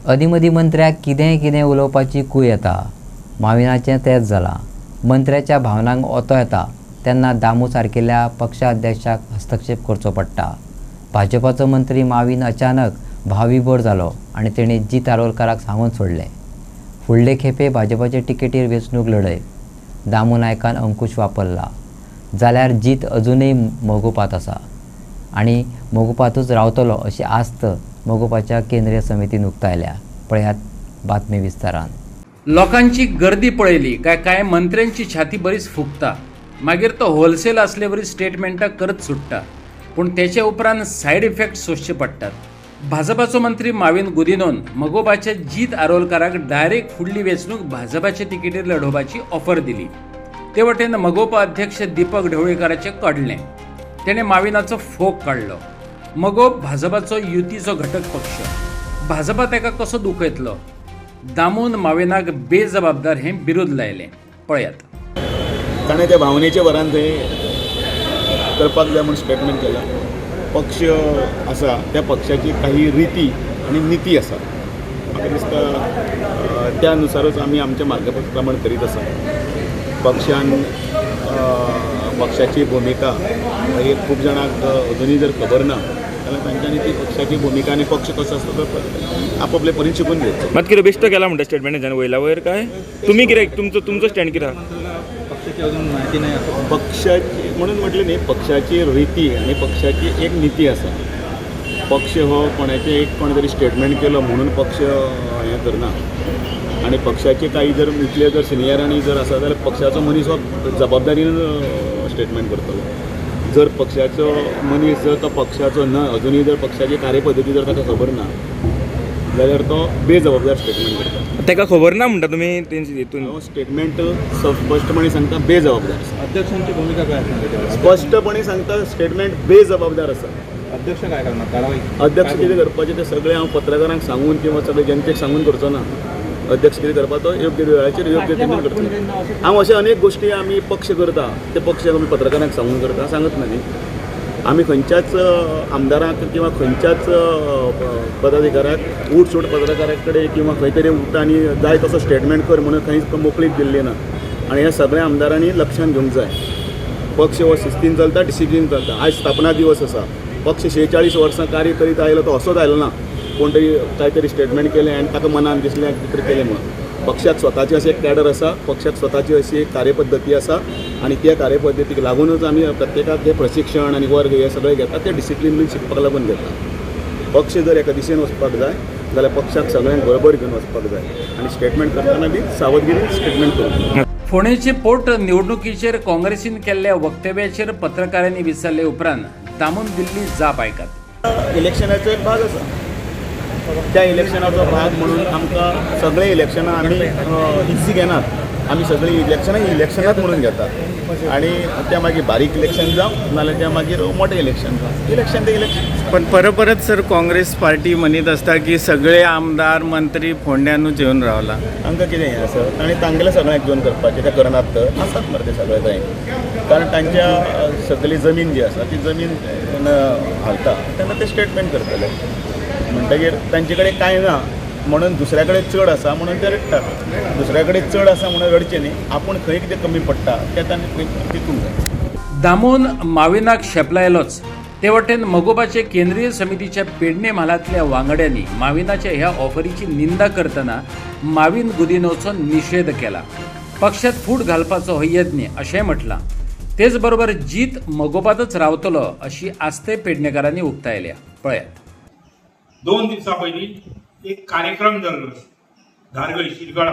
अदीमदीं मंत्र्याक कितें कितें उलोवपाची कूय येता. माविनाचें तेंच जालां. मंत्र्याच्या भावनांक ओतो येता तेन्ना दामू सारकिल्ल्या पक्षाध्यक्षाक हस्तक्षेप करचो पडटा. भाजपाचो मंत्री माविन अचानक भावविभोर जालो आनी तेणी जीत आरोलकाराक सांगून सोडलें. फुडले खेपे भाजपाचे टिकेटीर वेंचणूक लढय. दामू नायकान अंकुश वापरला जाल्यार जीत अजुनूय मोगोपांत आसा आनी मोगोपांतूच रावतलो अशी आस्त मोगोपाच्या केंद्रीय समितीन उक्तायल्या. पळयात बातमी विस्तारान. लोकांची गर्दी पळयली काय मंत्र्यांची छाती बरीच फुगता. मागीर तो होलसेल असले वरी स्टेटमेंटां करत सुट्टा. पूण तेचे उपरांत सायड इफेक्ट सोंसचे पडटात. भाजपाचो मंत्री माविन गुदिन्होन मोगोपाच्या जीत आरोलकाराक डायरेक्ट फुडली वेंचणूक भाजपाचे तिकेटीर लढोवपाची ऑफर दिली. ते वटेन मोगोपा अध्यक्ष दीपक ढवळीकाराचें कळ्ळें. तेणें माविनाचो फोग काडलो. मोगोप भाजपाचो युतीचो घटक पक्ष. भाजपा ताका कसो दुखयतलो. दामून माविनाक बेजबाबदार हें बिरूद लायलें. पळयात. ताणें त्या भावनेच्या भरान थंय करपाक जाय म्हूण स्टेटमेंट केला. पक्ष आसा त्या पक्षाची काही रिती आनी नीती आसा. म्हाका दिसता त्या अनुसारच आमी आमच्या मार्गप्रमाण करीत आसा. पक्षाची भुमिका ही खूब जाणांक अजुनूय जर खबर ना जाल्यार तांच्यांनी ती पक्षाची भुमिका आनी पक्ष कसो आसता तो आपापले परीन शिकून घेवचो. मात कितें बेश्टो केला म्हणटा स्टेटमेंटाच्यान वयला वयर काय तुमी कितें तुमचो स्टँड कितें आहा? पक्षाची अजून माहिती नाही. पक्षाची म्हणून म्हटलें न्ही, पक्षाची रिती आनी पक्षाची एक नीती आसा. पक्ष हो कोणाचे एक कोण तरी स्टेटमेंट केलो म्हणून पक्ष हें करना. आनी पक्षाचे काही जर इतले जर सिनियरांनी जर आसा जाल्यार पक्षाचो मनीस हो जबाबदारीन स्टेटमेंट करतलो. जर पक्षाचो मनीस जर तो पक्षाचो न अजुनूय जर पक्षाची कार्यपद्दती जर ताका खबर ना जाल्यार तो बेजबाबदार स्टेटमेंट करता. ताका खबर ना म्हणटा तुमी तेंची हितून स्टेटमेंट स्पश्टपणे सांगता बेजबाबदार आसा. अध्यक्षांची भूमिका काय असणार? स्पष्टपणे सांगता स्टेटमेंट बेजबाबदार आसा. अध्यक्ष काय करणार? कारवाई अध्यक्ष कितें करपाचें तें सगळें हांव पत्रकारांक सांगून किंवा सगळे जनतेक सांगून करचो ना. अध्यक्ष कितें करता तो योग्य वेळाचेर योग्य रितीन करता. हांव अशे अनेक गोश्टी आमी पक्ष करता ते पक्ष आमी पत्रकारांक सांगून करता सांगत ना न्ही. आमी खंयच्याच आमदाराक किंवा खंयच्याच पदाधिकाऱ्याक उठ पत्रकारा कडेन किंवा खंय तरी उठ आनी जाय तसो स्टेटमेंट कर म्हणून खंय मोकळीक दिल्ली ना. आनी ह्या सगळ्या आमदारांनी लक्षांत घेवंक जाय. पक्ष हो शिस्तीन चलता, डिसिप्लीन चलता. आयज स्थापना दिवस आसा. पक्ष 46 वर्सां कार्य करीत आयलो तो असोच आयलो ना. कोण तरी काय तरी स्टेटमेंट केलें आनी ताका मनान दिसलें कितें केलें म्हणून. पक्षाक स्वताची अशी एक कॅडर आसा. पक्षाक स्वताची अशी एक कार्यपद्दती आसा आनी त्या कार्यपद्दतीक लागूनच आमी प्रत्येकाक हे प्रशिक्षण आनी वर्ग हे सगळे घेतात. ते डिसिप्लीन बीन शिकपाक लागून घेतात. पक्ष जर एका दिशेन वचपाक जाय जाल्यार पक्षाक सगळ्यांक बरोबर घेवन वचपाक जाय आनी स्टेटमेंट करतना बी सावधगिरीन स्टेटमेंट करप. फोंडेचे पोट निवडणुकीचेर काँग्रेसीन केल्ल्या वक्तव्याचेर पत्रकारांनी विचारले उपरांत दामून दिल्ली जाप आयकात. इलेक्शनाचो एक भाग आसा. त्या इलेक्शनाचो भाग म्हणून आमकां सगळे इलेक्शनां आमी इजी घेनात. आमी सगळीं इलेक्शनांत म्हणून घेतात आनी त्या मागीर बारीक इलेक्शन जावं नाल्यार त्या मागीर मोठें इलेक्शन जावं. इलेक्शन ते इलेक्शन. पण परत सर काँग्रेस पार्टी म्हणत असता की सगळे आमदार मंत्री फोंड्यानूच येवन रावला. तांकां कितें हें आसा तांणी तांगेल्या सगळ्यांक घेवन करपाचें. ते करनात तर आसात मरे ते सगळे थंय. कारण तांच्या सगळी जमीन जी आसा ती जमीन हालता तेन्ना ते स्टेटमेंट करतले. म्हणटकीर तांचे कडेन कांय ना म्हणून दुसऱ्या कडेन चड आसा म्हणून ते रडटात. दुसऱ्या कडेन चड आसा म्हणून रडचें न्ही. आपूण खंय कितें कमी पडटा तें तांणी चिंतूंक जाय. दामून माविनाक शेपलायलोच. ते वटेन मोगोपाचे केंद्रीय समितीच्या पेडणे म्हालांतल्या वांगड्यांनी माविनाच्या ह्या ऑफरीची निंदा करतना माविन गुदिन्होचो निषेध केला. पक्षात फूट घालपाचो हो यत्न अशें म्हटलां. तेच बरोबर जीत मोगोपातच रावतलो अशी आस्ते पेडणेकारांनी उक्तायल्या. पळयात. 2 दिवसां पयलीं एक कार्यक्रम जाल्लो धारगळ शिरगळा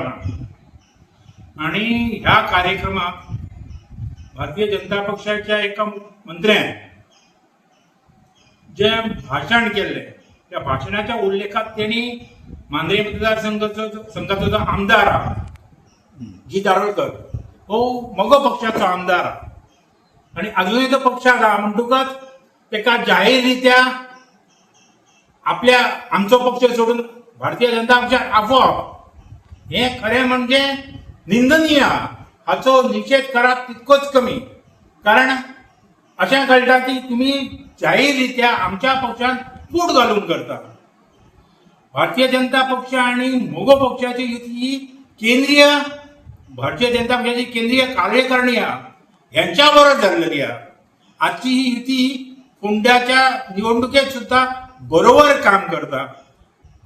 आनी ह्या कार्यक्रमाक भारतीय जनता पक्षाच्या एका मंत्र्यान जे भाशण केल्लें त्या भाशणाच्या उल्लेखात तेणी मांद्रे मतदारसंघाचो जो आमदार आहा जीत आरोलकर हो मोगो पक्षाचो आमदार आहा आनी अजुनूय तो पक्षाक आहा म्हणटकच तेका जाहीर रित्या आमचो पक्ष सोडून भारतीय जनता पक्षाक आपोवप हे खरें म्हणजे निंदनीय. हाचो निषेध करप तितकोच कमी. कारण अशें कळटा की तुमी जाहीर रित्या आमच्या पक्षान फूट घालून करता. भारतीय जनता पक्ष आणि मोगो पक्षाची युती ही केंद्रीय भारतीय जनता पक्षाची केंद्रीय कार्यकारिणी यांच्याबरोबर झालेली आहे. आजची ही युती फोंड्याच्या निवडणुकीत सुद्धा बरोबर काम करता.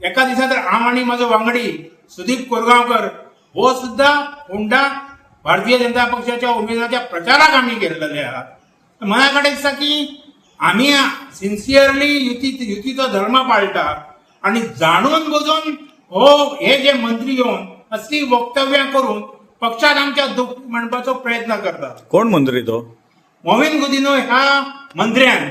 एका दिसा तर हांव आनी म्हजो वांगडी सुदीप कोरगांवकर हो सुद्धा फोंडा भारतीय जनता पक्षाच्या उमेदवाराच्या प्रचाराक आमी गेल्लेले आहात. मला कडेन दिसता की आमी सिन्सियरली युतीचो धर्म पाळटा आणि जाणून बुजून हे जे मंत्री येवन असली वक्तव्यां करून पक्षात आमच्या दुःख म्हणपाचो प्रयत्न करतात. कोण मंत्री तो? मोविन गुदिनो ह्या मंत्र्यान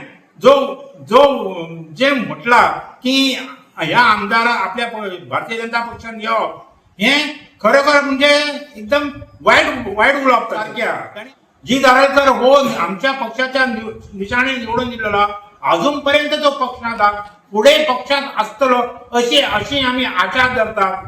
जे म्हटला की ह्या आमदार आपल्या भारतीय जनता पक्षान येवप हे खरोखर म्हणजे एकदम वाईट उलोवप सारख्या. जी दारळकर हो आमच्या पक्षाच्या निशाणे निवडून दिलेला अजून पर्यंत तो पक्षात फुडें पक्षात आसतलो अशी आमी आशा धरतात.